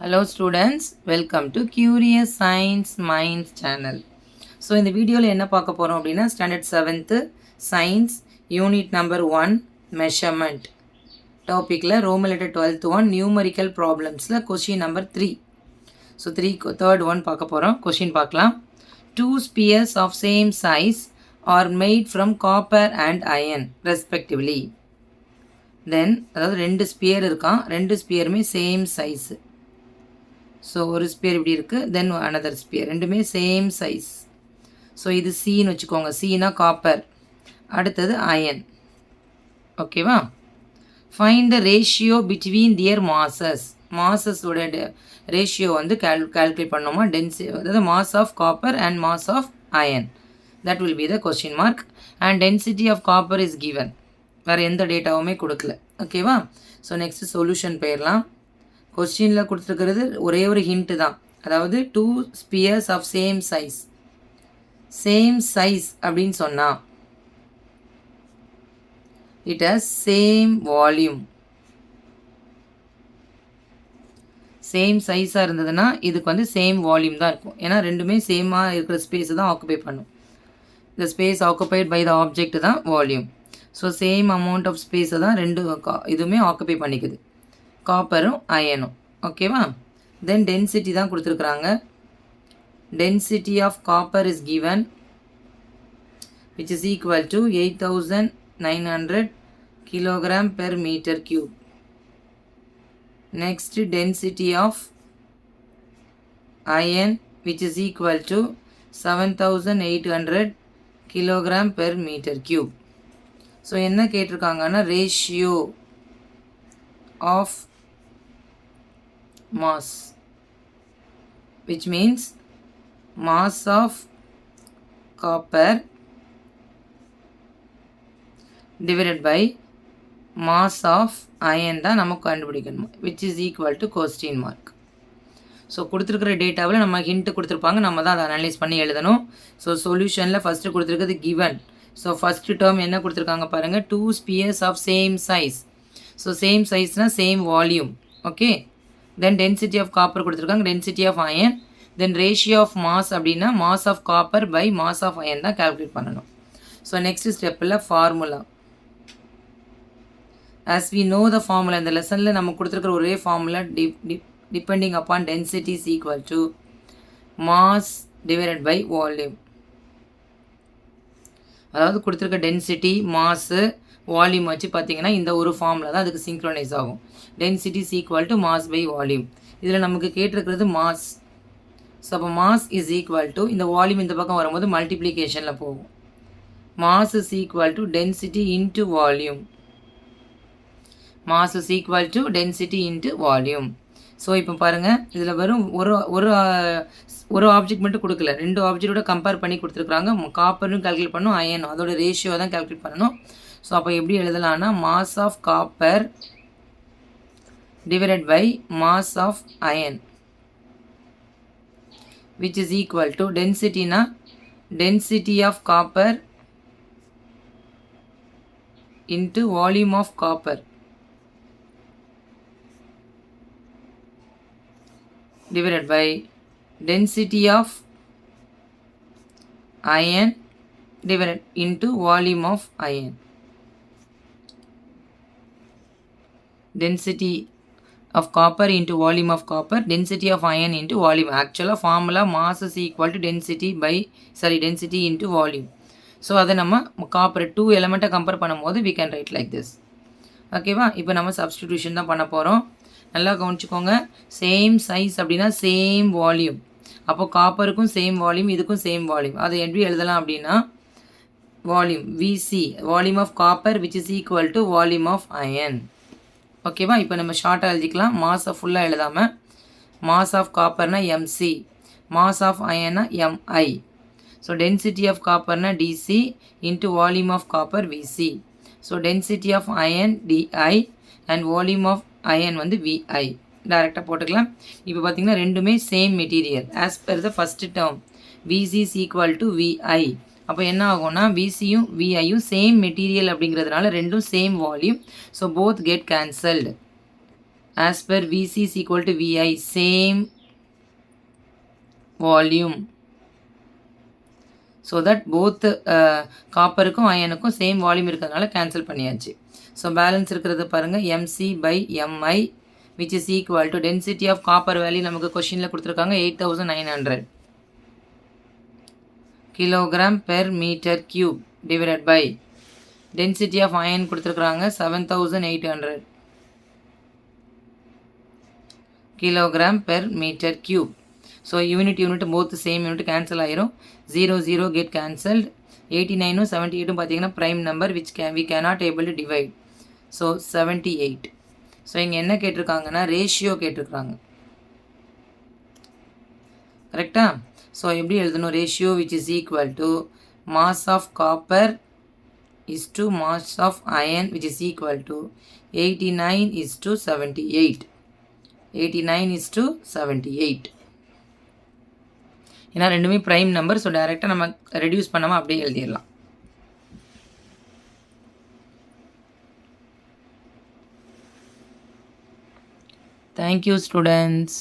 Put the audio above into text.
Hello students, welcome to Curious Science Minds channel. So இந்த வீடியோல என்ன பார்க்க போறோம் அப்படினா standard 7th science unit number 1 measurement topicல Roman letter 12th one numerical problemsல question number 3. So third one பார்க்க போறோம். question பார்க்கலாம். Two spheres of same size are made from copper and iron respectively. Then அதாவது ரெண்டு ஸ்பியர் இருக்கான், ரெண்டு ஸ்பியருமே same size. So ஒரு sphere இப்படி இருக்குது, தென் அனதர் ஸ்பியர், ரெண்டுமே சேம் சைஸ். ஸோ இது சின்னு வச்சுக்கோங்க, சினா காப்பர், அடுத்தது அயன். ஓகேவா? Find the ratio between their masses. மாசஸோட ரேஷியோ வந்து கால்குலேட் பண்ணோமா, அதாவது mass of copper and mass of iron. That will be the question mark. And density of copper is given. வேறு எந்த டேட்டாவுமே கொடுக்கல. ஓகேவா? ஸோ நெக்ஸ்ட் சொல்யூஷன் போயிடலாம். கொஸ்டினில் கொடுத்துருக்கிறது ஒரே ஒரு ஹிண்ட்டு தான், அதாவது two spheres of same size. Same size அப்படின்னு சொன்னால் it has same volume. Same சைஸாக இருந்ததுன்னா இதுக்கு வந்து சேம் வால்யூம் தான் இருக்கும். ஏன்னா ரெண்டுமே சேமாக இருக்கிற ஸ்பேஸை தான் ஆக்குபை பண்ணும். இந்த space occupied by the object தான் volume. So same amount of ஸ்பேஸை தான் ரெண்டு இதுவுமே ஆக்குபை பண்ணிக்குது, காப்பரும் அயனும். ஓகேவா? தென் டென்சிட்டி தான் கொடுத்துருக்குறாங்க. Density of copper is given which is equal to 8900 kilogram per meter cube. Next density of iron which is equal to 7800 kilogram per meter cube. So என்ன கேட்டிருக்காங்கன்னா ratio of mass, which means mass of copper divided by mass of iron தான் நமக்கு கண்டுபிடிக்கணும், which is equal to question mark. So கொடுத்துருக்கிற டேட்டாவில் நம்ம hint கொடுத்துருப்பாங்க, நம்ம தான் அதை அனலைஸ் பண்ணி எழுதணும். ஸோ சொல்யூஷனில் ஃபஸ்ட்டு கொடுத்துருக்கிறது கிவன். ஸோ ஃபஸ்ட்டு டேர்ம் என்ன கொடுத்துருக்காங்க பாருங்கள், two spheres of same size. So same சைஸ்னால் same volume. Okay, then density of copper கொடுத்துருக்காங்க, density of iron, then ratio of mass அப்படின்னா mass of copper by mass of iron தான் calculate பண்ணணும். So next ஸ்டெப்பில் formula. As we know the formula, இந்த லெசனில் நம்ம கொடுத்துருக்குற ஒரே formula depending upon density is equal to mass divided by volume. அதாவது கொடுத்துருக்க டென்சிட்டி, மாஸு, வால்யூம் வச்சு பார்த்தீங்கன்னா இந்த ஒரு ஃபார்முலா தான் அதுக்கு சிங்க்ரோனைஸ் ஆகும். Density is equal to mass by volume. இதில் நமக்கு கேட்டிருக்கிறது மாஸ். ஸோ அப்போ மாஸ் இஸ் ஈக்குவல் டு, இந்த வால்யூம் இந்த பக்கம் வரும்போது மல்டிப்ளிகேஷனில் போகும். Mass is equal to density into volume. Mass is equal to density into volume. So இப்போ பாருங்கள், இதில் வெறும் ஒரு ஆப்ஜெக்ட் மட்டும் கொடுக்கல, ரெண்டு ஆப்ஜெக்டோட கம்பேர் பண்ணி கொடுத்துருக்குறாங்க. காப்பரும் கால்குலேட் பண்ணணும், அயனும் அதோட ரேஷியோ தான் கால்குலேட் பண்ணணும். ஸோ அப்போ எப்படி எழுதலாம்னா mass of copper divided by mass of iron which is equal to density na density of copper into volume of copper divided by density of iron divided into volume of iron. Density of copper into volume of copper, density of iron into volume. Actually formula mass is equal to density into volume. So அதை நம்ம copper two எலமெண்ட்டை compare பண்ணும்போது we can write like this. ஓகேவா? இப்போ நம்ம substitution தான் பண்ண போகிறோம். நல்லா கவனிச்சுக்கோங்க. சேம் சைஸ் அப்படின்னா சேம் வால்யூம். அப்போ காப்பருக்கும் சேம் வால்யூம், இதுக்கும் சேம் வால்யூம். அதை எப்படி எழுதலாம் அப்படின்னா volume VC, volume of copper which is equal to volume of iron. ஓகேவா? இப்போ நம்ம ஷார்ட்டாக எழுதிக்கலாம். மாஸை ஃபுல்லாக எழுதாமல், மாஸ் ஆஃப் காப்பர்னா எம்சி, மாஸ் ஆஃப் அயன்னா எம்ஐ. ஸோ டென்சிட்டி ஆஃப் காப்பர்னா DC into volume of copper VC. So density of iron DI and volume of iron வந்து விஐ. டைரெக்டாக போட்டுக்கலாம். இப்போ பார்த்தீங்கன்னா ரெண்டுமே same material. As per the first term VC is equal to VI. அப்போ என்ன ஆகும்னா விசியும் விஐயும் சேம் மெட்டீரியல் அப்படிங்கிறதுனால ரெண்டும் same volume. So both get cancelled. as per VC is equal to VI, same volume. So that both காப்பருக்கும் அயனுக்கும் same volume இருக்கிறதுனால கேன்சல் பண்ணியாச்சு. ஸோ பேலன்ஸ் இருக்கிறது பாருங்கள், MC by MI which is equal to density of copper value நமக்கு கொஷினில் கொடுத்துருக்காங்க 8900 kilogram per metre cube divided by density of iron கொடுத்துருக்குறாங்க 7800 kilogram per metre cube. So unit both same unit cancel ஆயிரும். 0 get cancelled. 89 78 பார்த்தீங்கன்னா prime number which we cannot able to divide. So 78. So இங்கே என்ன கேட்டிருக்காங்கன்னா ratio கேட்டிருக்காங்க, கரெக்டா? So எப்படி எழுதணும்? Ratio which is equal to mass of copper is to mass of iron which is equal to 89 is to 78. 89 is to 78. ஏன்னா ரெண்டுமே prime number. So டைரெக்டாக நம்ம ரெடியூஸ் பண்ணாமல் அப்படியே எழுதிடலாம். Thank you students.